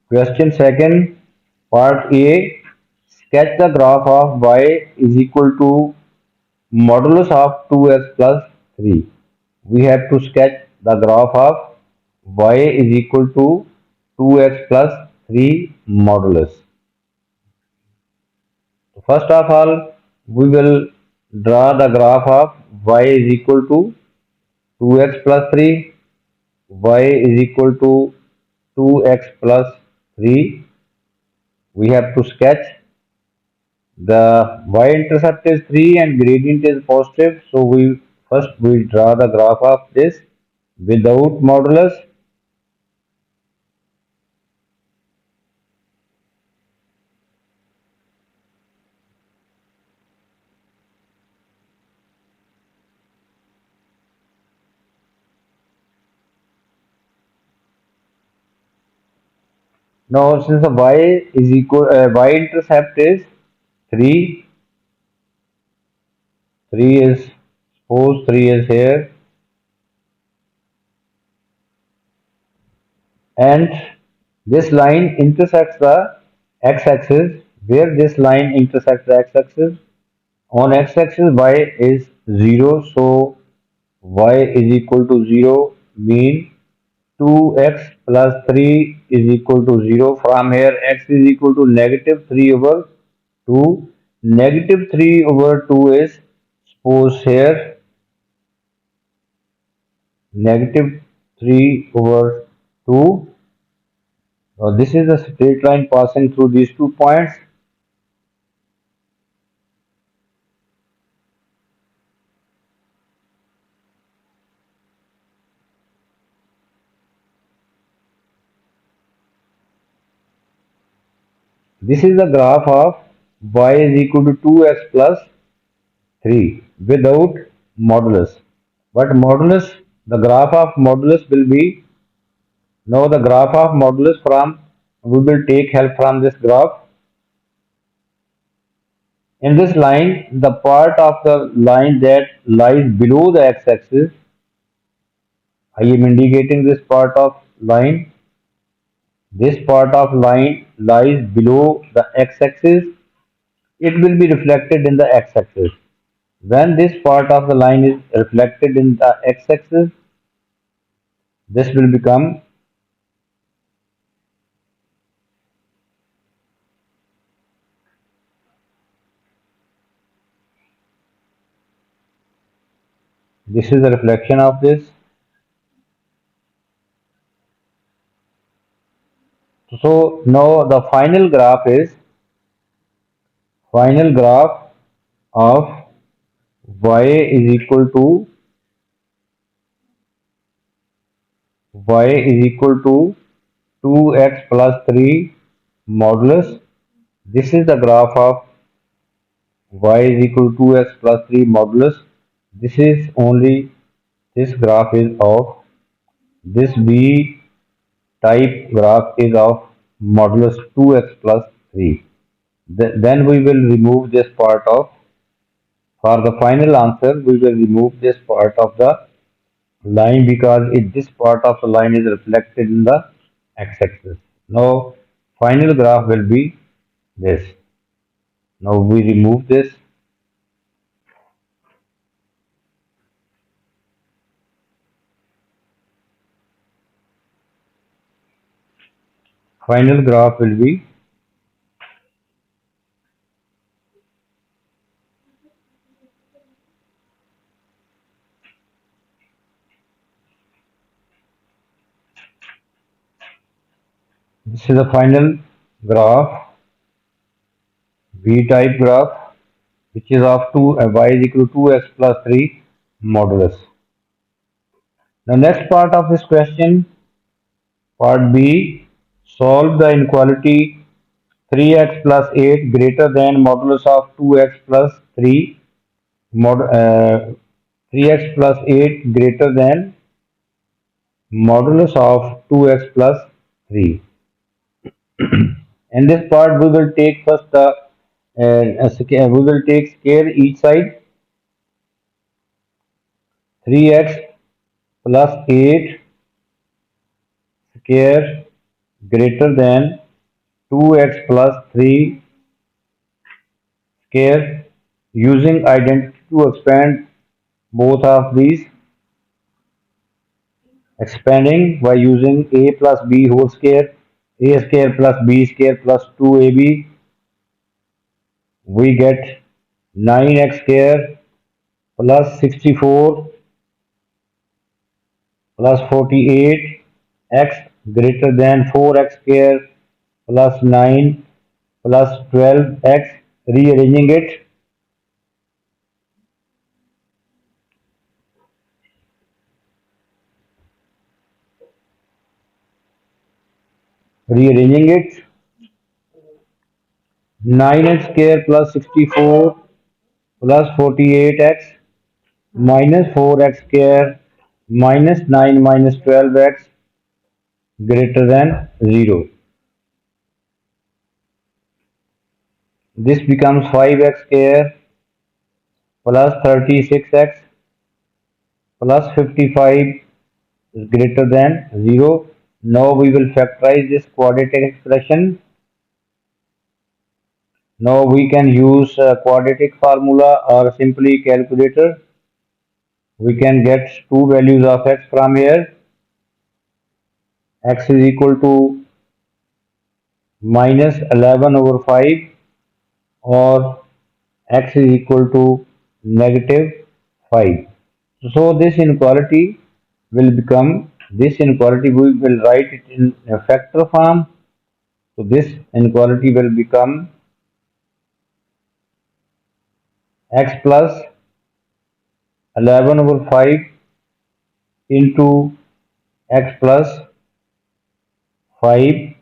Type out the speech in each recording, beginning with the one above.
Question second, part A. Sketch the graph of y is equal to modulus of 2x plus 3. We have to sketch the graph of y is equal to 2x plus 3 modulus. First of all, we will draw the graph of y is equal to 2x plus 3, y is equal to 2x plus 3. We have to sketch the y-intercept is 3 and gradient is positive. So we draw the graph of this without modulus. Now since the y-intercept is 3, 3 is suppose 3 is here, and this line intersects the x-axis. Where this line intersects the x-axis, on x-axis y is 0, so y is equal to 0 mean 2x plus 3 is equal to 0. From here x is equal to negative 3 over 2. Negative 3 over 2 is, suppose here, negative 3 over 2. This is a straight line passing through these 2 points. This is the graph of y is equal to 2x plus 3 without modulus. But modulus, the graph of modulus will be, now the graph of modulus from, we will take help from this graph. In this line, the part of the line that lies below the x-axis, I am indicating this part of line. This part of line lies below the x-axis. It will be reflected in the x-axis. When this part of the line is reflected in the x-axis, this will become, this is the reflection of this. So now the final graph of y is equal to y is equal to 2x plus 3 modulus. This is the graph of y is equal to 2x plus 3 modulus. This is only, this graph is of, this B type graph is of modulus 2x plus 3. Then we will remove this part of, for the final answer, we will remove this part of the line because this part of the line is reflected in the x-axis. Now, final graph will be this. Now we remove this. Final graph will be, this is the final graph, V type graph, which is of 2 y is equal to 2x plus 3 modulus. The next part of this question, part B, solve the inequality 3x plus 8 greater than modulus of 2x plus 3 3x plus 8 greater than modulus of 2x plus 3. In this part, we will take first we will take square each side. 3x plus 8 square greater than 2x plus 3 square. Using identity to expand both of these, expanding by using a plus b whole square, a square plus b square plus 2ab, we get 9x square plus 64 plus 48 x greater than 4x square plus 9 plus 12x. Rearranging it, rearranging it, 9x square plus 64 plus 48x minus 4x square minus 9 minus 12x greater than 0. This becomes 5x square plus 36x plus 55 is greater than 0. Now we will factorize this quadratic expression. Now we can use quadratic formula or simply calculator. We can get two values of x from here. X is equal to minus 11 over 5 or x is equal to negative 5. So this inequality we will write it in a factor form. So this inequality will become x plus 11 over 5 into x plus 5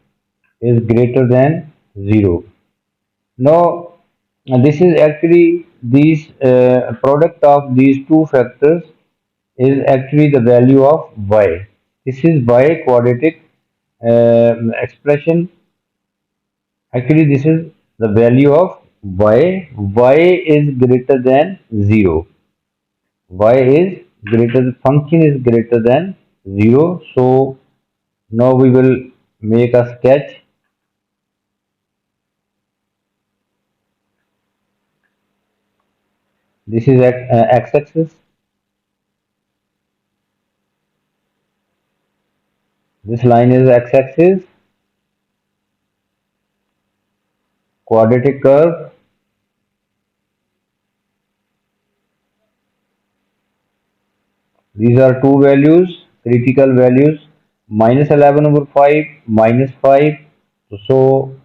is greater than 0. Now this is actually these product of these two factors is actually the value of y. This is y quadratic expression. Actually, this is the value of y. Y is greater than 0. Y is greater, function is greater than 0. So now we will make a sketch. This is x-axis. This line is x-axis. Quadratic curve. These are two values, critical values, minus 11 over 5, minus 5. So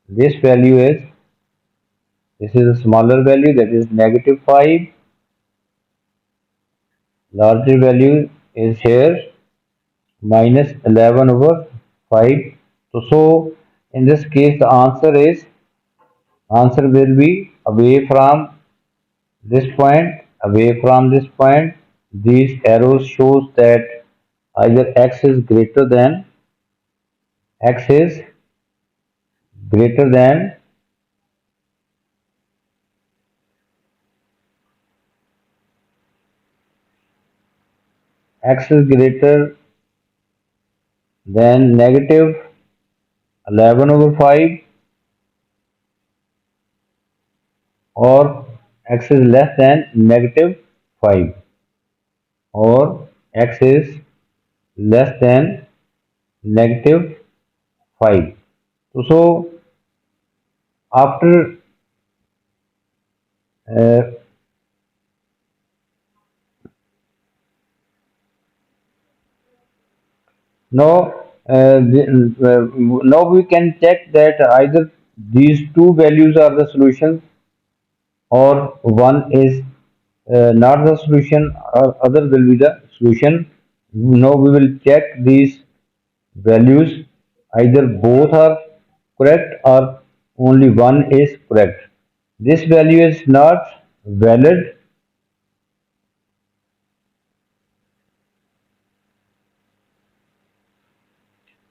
this value is, this is a smaller value, that is negative 5. Larger value is here, minus 11 over 5. So in this case the answer will be away from this point, away from this point. These arrows shows that either x is greater than, x is greater than x is greater than negative 11 over 5 or x is less than negative 5 or x is less than negative 5. So after uh, now now we can check that either these two values are the solution or one is not the solution or other will be the solution. Now we will check these values, either both are correct or only one is correct. This value is not valid.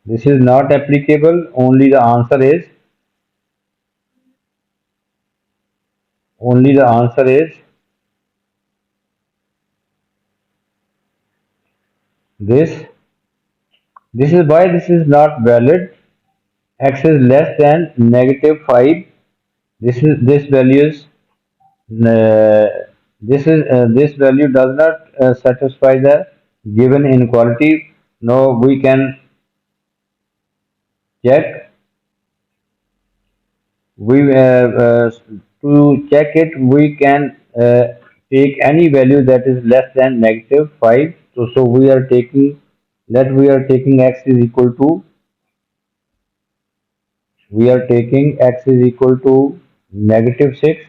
This is not applicable. Only the answer is this. This is why this is not valid. X is less than negative 5. This value is uh, this value does not satisfy the given inequality. Now we can check. We To check it, we can take any value that is less than negative 5. So we are taking, that we are taking x is equal to, we are taking x is equal to negative 6,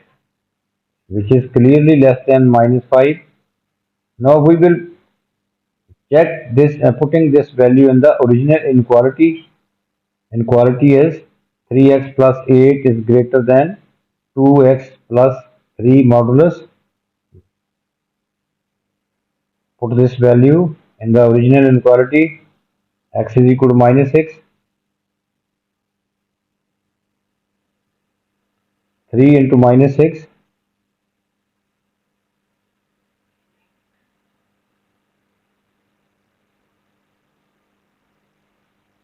which is clearly less than minus 5. Now we will check this, putting this value in the original inequality. Inequality is 3x plus 8 is greater than 2x plus 3 modulus. Put this value in the original inequality. X is equal to minus 6. 3 into minus 6.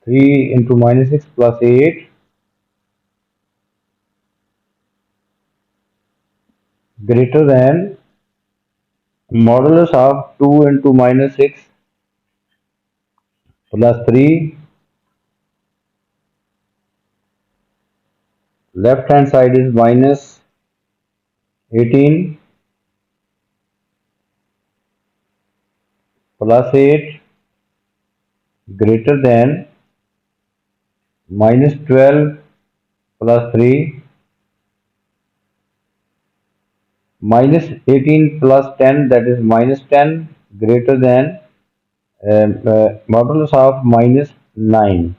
3 into minus 6 plus 8 greater than modulus of 2 into minus 6 plus 3. Left hand side is minus 18 plus 8 greater than minus 12 plus 3 minus 18 plus 10, that is minus 10, greater than modulus of minus 9.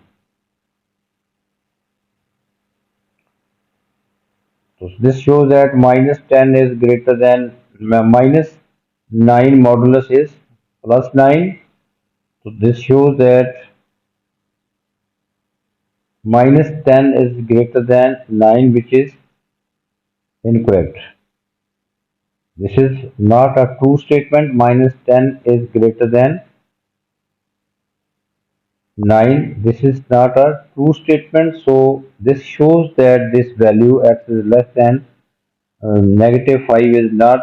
So this shows that minus 10 is greater than minus 9 modulus is plus 9. So this shows that minus 10 is greater than 9, which is incorrect. This is not a true statement. Minus 10 is greater than 9. This is not a true statement. So this shows that this value x is less than negative 5 is not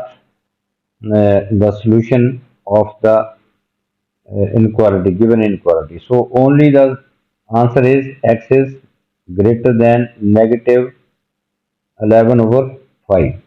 the solution of the inequality, given inequality. So only the answer is x is greater than negative 11 over 5.